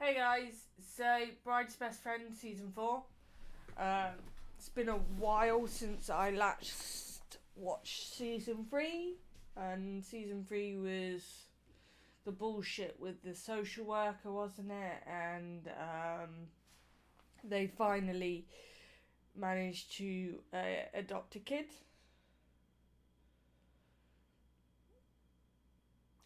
Hey guys, so Bride's Best Friend season 4. It's been a while since I last watched season 3, and season 3 was the bullshit with the social worker, wasn't it? And they finally managed to adopt a kid.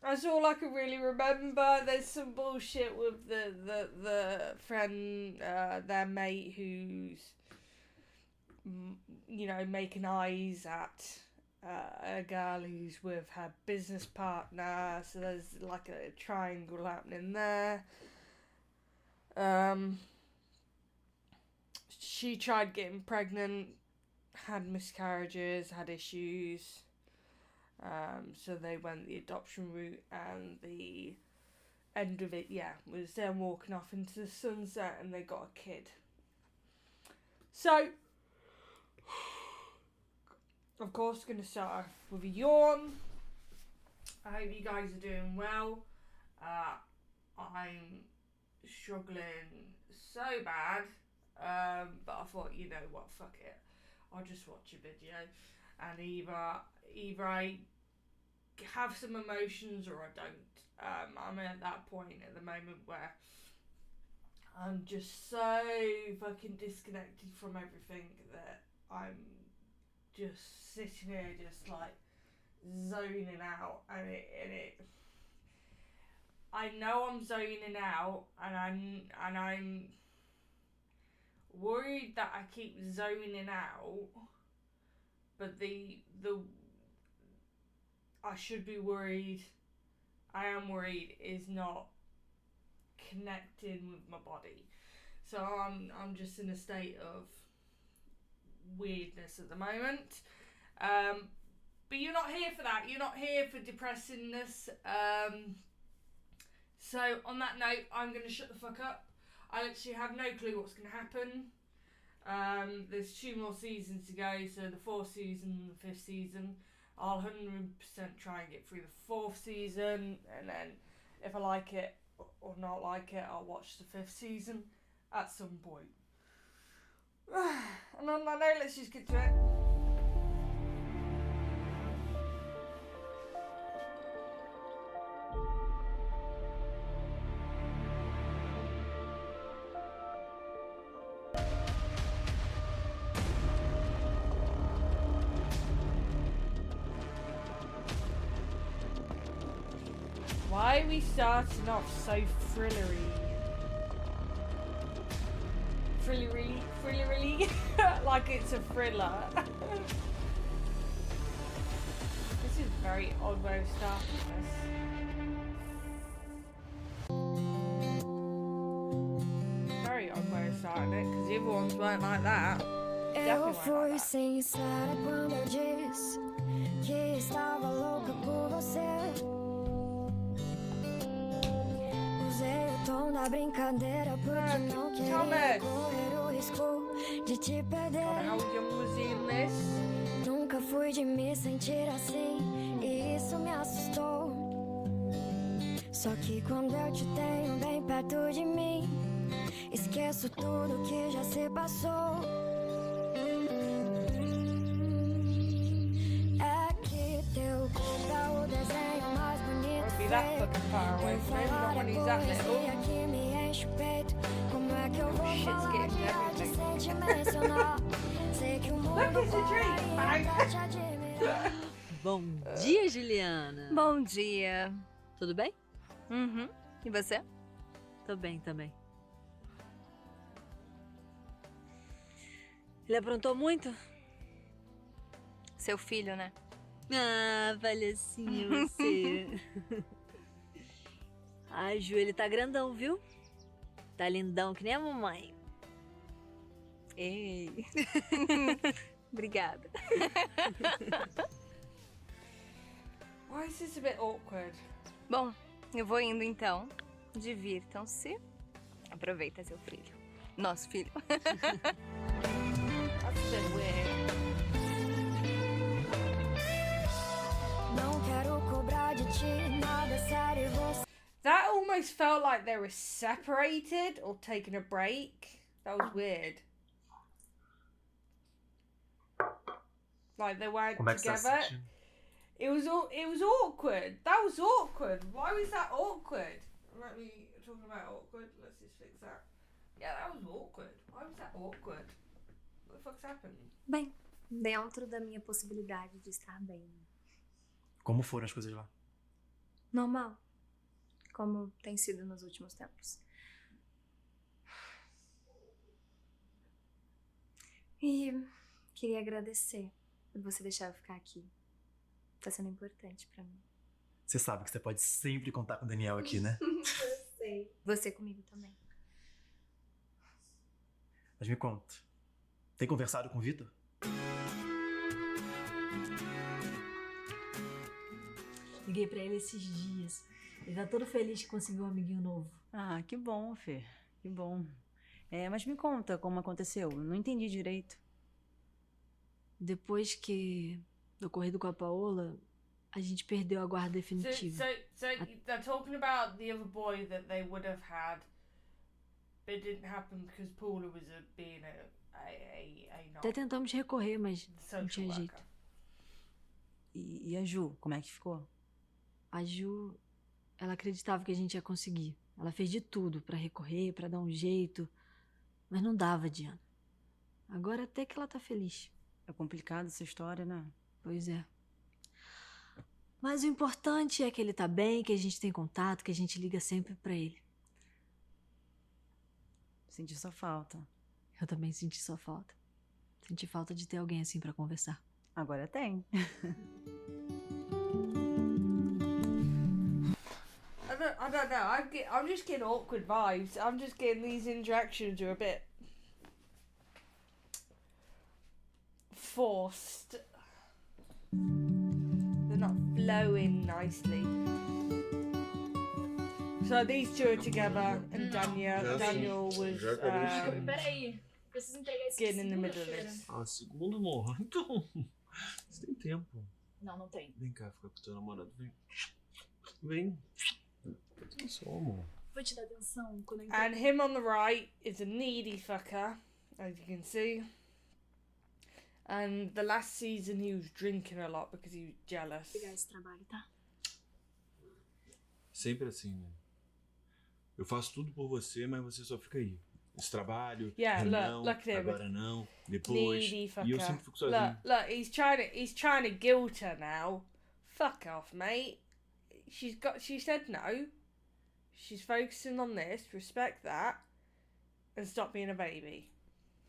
That's all I can really remember. There's some bullshit with the friend, their mate, who's, you know, making eyes at a girl who's with her business partner. So there's like a triangle happening there. She tried getting pregnant, had miscarriages, had issues. So they went the adoption route, and the end of it, was them walking off into the sunset, and they got a kid. So, of course, going to start off with a yawn. I hope you guys are doing well. I'm struggling so bad, but I thought, you know what, fuck it. I'll just watch a video, and either I have some emotions or I don't. I'm at that point at the moment where I'm just so fucking disconnected from everything that I'm just sitting here just like zoning out, and it I know I'm zoning out, and I'm worried that I keep zoning out, but the I should be worried, I am worried, is not connecting with my body. So I'm just in a state of weirdness at the moment. But you're not here for that. You're not here for depressingness. So on that note, I'm going to shut the fuck up. I literally have no clue what's going to happen. There's 2 more seasons to go, so the 4th season and the 5th season. I'll 100% try and get through the 4th season, and then if I like it or not like it, I'll watch the 5th season at some point. And on that note, let's just get to it. Why are we starting off so thrillery? Thrillerly? Like it's a thriller. This is a very odd way of starting this. Very odd way of starting it, because the other ones weren't like that. Definitely weren't like that. Da brincadeira porque não queria correr o risco de te perder. Nunca fui de me sentir assim e isso me assustou. Só que quando eu te tenho bem perto de mim, esqueço tudo que já se passou. É que teu corpo é o desenho mais bonito feito. Eu falar é poesia que me enche o peito. Como é que eu vou falar de arte sem te mencionar? Sei que o mundo vai te admirar. Bom dia, Juliana. Bom dia. Tudo bem? Uhum. E você? Tô bem também. Ele aprontou muito? Seu filho, né? Ah, palhacinho você. Ai, Ju, ele tá grandão, viu? Tá lindão, que nem a mamãe. Ei. Obrigada. Why is this a bit awkward? Bom, eu vou indo então. Divirtam-se. Aproveita seu filho. Nosso filho. That's a bit weird. Não quero cobrar de ti nada sério. That almost almost felt like they were separated or taking a break. That was weird. Like they weren't Como é que você tá se together. sentindo? It was awkward. That was awkward. Why was that awkward? Let me talking about awkward. Let's just fix that. Yeah, that was awkward. Why was that awkward? What the fuck's happened? Bem, dentro da minha possibilidade de estar bem. Como foram as coisas lá? Normal. Como tem sido nos últimos tempos. E queria agradecer por você deixar eu ficar aqui. Tá sendo importante pra mim. Você sabe que você pode sempre contar com o Daniel aqui, né? Eu sei. Você comigo também. Mas me conta. Tem conversado com o Vitor? Liguei pra ele esses dias. Ele tá todo feliz que conseguiu um amiguinho novo. Ah, que bom, Fê. Que bom. Mas me conta como aconteceu. Eu não entendi direito. Depois que do ocorrido com a Paola, a gente perdeu a guarda definitiva. So they're talking about the other boy that they would have had, but it didn't happen because Paula was being a Até tentamos recorrer, mas não social tinha worker. jeito. E a Ju, como é que ficou? A Ju, ela acreditava que a gente ia conseguir. Ela fez de tudo pra recorrer, pra dar um jeito, mas não dava, Diana. Agora até que ela tá feliz. É complicado essa história, né? Pois é. Mas o importante é que ele tá bem, que a gente tem contato, que a gente liga sempre pra ele. Senti sua falta. Eu também senti sua falta. Senti falta de ter alguém assim pra conversar. Agora tem. I don't know. I'm just getting awkward vibes. I'm just getting these interactions are a bit forced. They're not flowing nicely. So these two are together, and Daniel was Peraí, preciso entregar isso getting in the middle of this. Ah, segundo, amor. Então, você tem tempo. Não tem. Vem cá, fica com teu namorado. Vem. Vem. Atenção, amor. Vou te dar atenção quando eu And him on the right is a needy fucker, as you can see. And the last season he was drinking a lot because he was jealous. pegar esse trabalho, tá? Sempre assim, né? Eu faço tudo por você, mas você só fica aí. Esse trabalho, Yeah, não, look at him. agora não, depois. Needy E eu fucker. sempre fico sozinho. Look, he's trying to guilt her now. Fuck off, mate. She said no. She's focusing on this, respect that, and stop being a baby.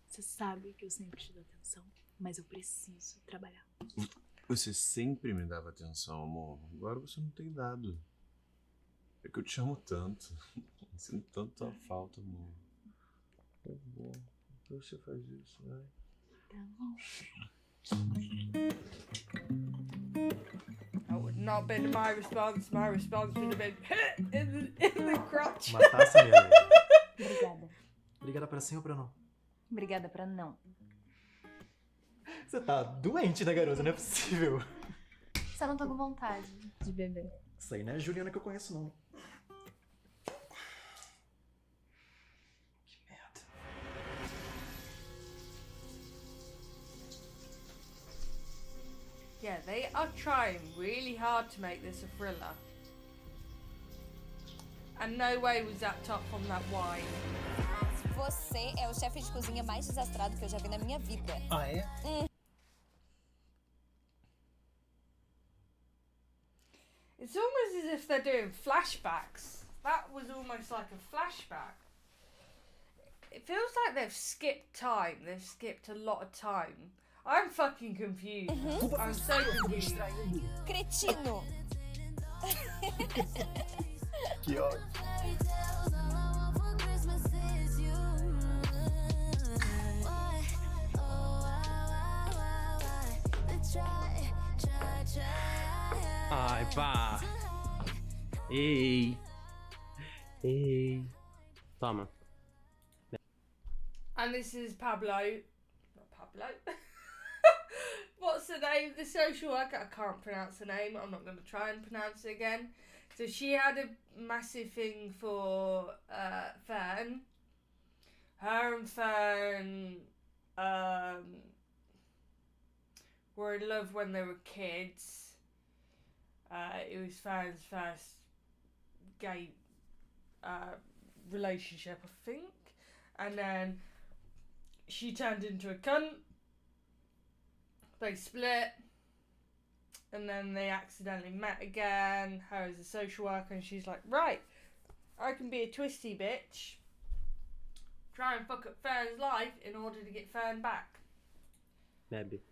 Você sabe que eu sempre te dou atenção, mas eu preciso trabalhar. Você sempre me dava atenção, amor. Agora você não tem dado. É que eu te amo tanto. Sinto tanto tua falta, amor. Tá bom. Então você faz isso, vai. Tá bom. That would not been my response. My response would have been in the crotch. Uma taça, minha amiga. Obrigada. Obrigada pra sim ou pra não? Obrigada pra não. Você tá doente, né, garota? Não é possível. Só não tô com vontade de beber. Isso aí não é a Juliana que eu conheço, não. Que merda. Yeah, they are trying really hard to make this a thriller. And no way was that top from that wine. Você é o chefe de cozinha mais desastrado que eu já vi na minha vida. Ah, é? It's almost as if they're doing flashbacks. That was almost like a flashback. It feels like they've skipped time. They've skipped a lot of time. I'm fucking confused. I'm so confused. Cretino! Que ódio. Ai, pá. Ei. Ei. Toma. And this is Pablo. Not Pablo. What's the name? The social worker. I can't pronounce the name. I'm not going to try and pronounce it again. Because So she had a massive thing for Fern. Her and Fern were in love when they were kids. It was Fern's first gay relationship, I think. And then she turned into a cunt. They split. And then they accidentally met again. Her as a social worker. And she's like, right, I can be a twisty bitch. Try and fuck up Fern's life in order to get Fern back. Bebe.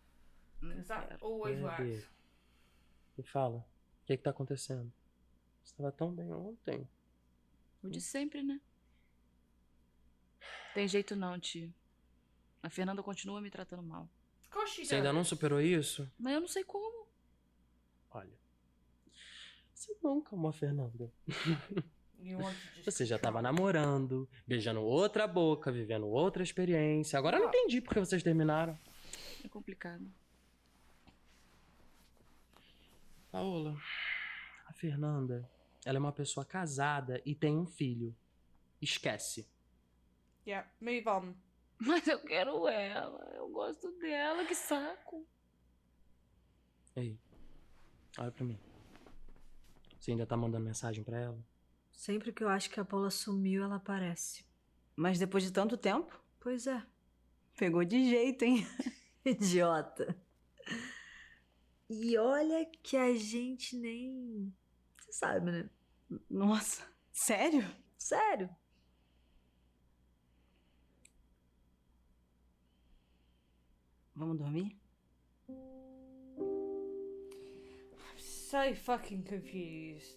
Because that always works. Me fala, o que tá acontecendo? Você tava tão bem ontem. O de sempre, né? Tem jeito não, tio. A Fernanda continua me tratando mal. Você ainda não superou isso? Mas eu não sei como. Olha, você nunca amou a Fernanda. Você já tava namorando, beijando outra boca, vivendo outra experiência. Agora eu não entendi porque vocês terminaram. É complicado. Paola, a Fernanda, ela é uma pessoa casada e tem um filho. Esquece. Yeah, move on. Mas eu quero ela. Eu gosto dela, que saco. Ei, olha pra mim. Você ainda tá mandando mensagem pra ela? Sempre que eu acho que a Paula sumiu, ela aparece. Mas depois de tanto tempo? Pois é. Pegou de jeito, hein? Idiota. E olha que a gente nem... Você sabe, né? Nossa, sério? Sério. Vamos dormir? I'm so fucking confused.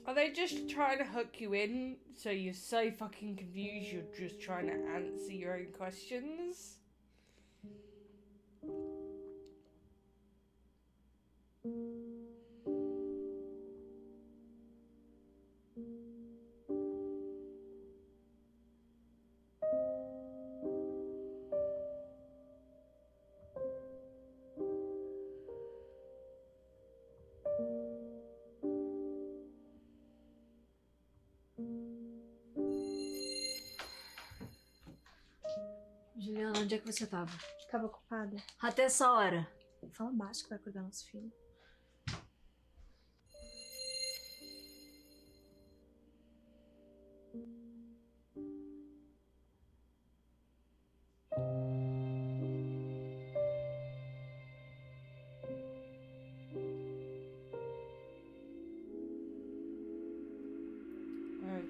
Are they just trying to hook you in so you're so fucking confused you're just trying to answer your own questions? Juliana, onde é que você tava? Tava ocupada. Até essa hora. Fala baixo que vai acordar nosso filho.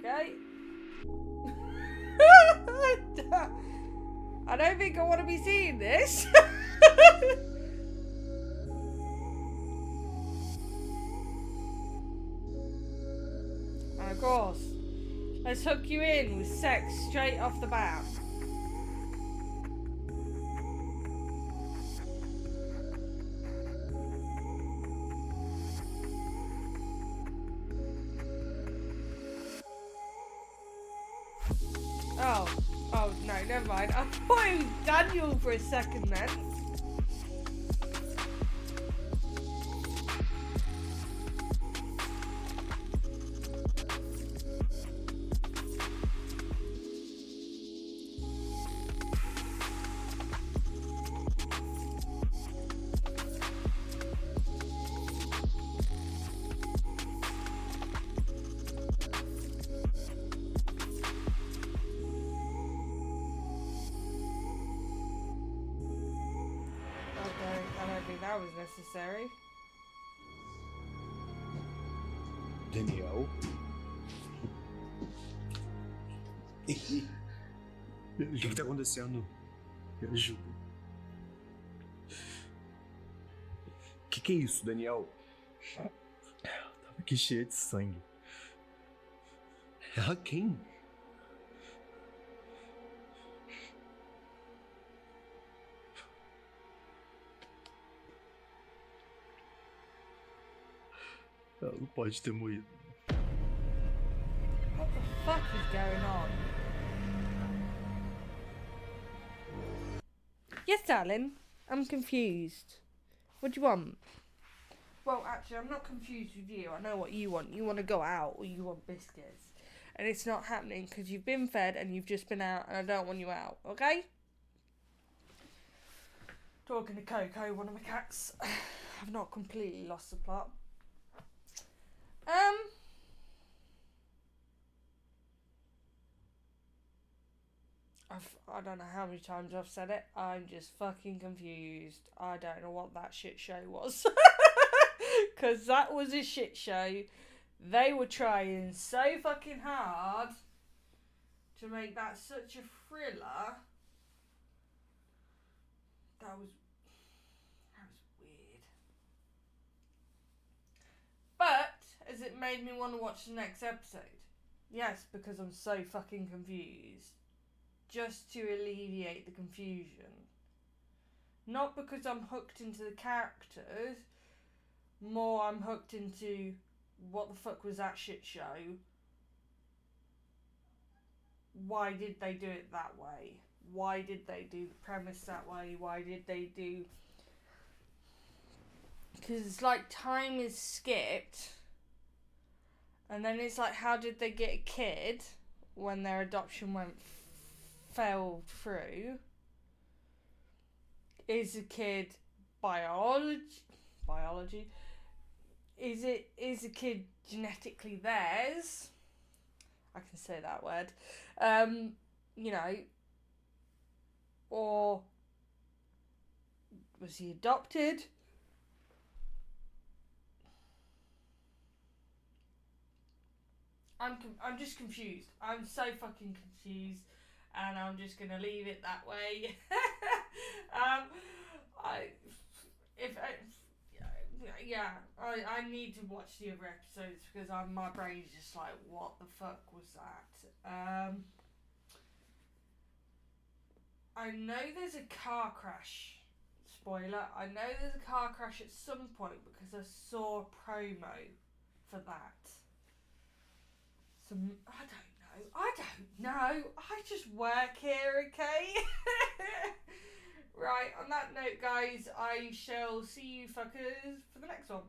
Okay. I don't think I want to be seeing this. And of course, let's hook you in with sex straight off the bat. Oh, no, never mind. I thought it was Daniel for a second then. That was necessary. Daniel? O que tá acontecendo? Me ajuda. O que é isso, Daniel? Eu tava aqui cheia de sangue. Ela quem? Ela não pode ter morrido. What the fuck is going on? Yes, darling. I'm confused. What do you want? Well, actually, I'm not confused with you. I know what you want. You want to go out or you want biscuits. And it's not happening because you've been fed and you've just been out and I don't want you out, okay? Talking to Coco, one of my cats. I've not completely lost the plot. I don't know how many times I've said it. I'm just fucking confused. I don't know what that shit show was. Because that was a shit show. They were trying so fucking hard to make that such a thriller. That was weird. But has it made me want to watch the next episode? Yes, because I'm so fucking confused. Just to alleviate the confusion. Not because I'm hooked into the characters. More I'm hooked into what the fuck was that shit show? Why did they do it that way? Why did they do the premise that way? Why did they do... Because it's like time is skipped. And then it's like, how did they get a kid when their adoption fell through? Is the kid biology? Is the kid genetically theirs? I can say that word. You know, or was he adopted? I'm just confused. I'm so fucking confused, and I'm just gonna leave it that way. I need to watch the other episodes because my brain's just like, what the fuck was that? I know there's a car crash. Spoiler. I know there's a car crash at some point because I saw a promo for that. I don't know. I just work here, okay? Right, on that note, guys, I shall see you fuckers for the next one.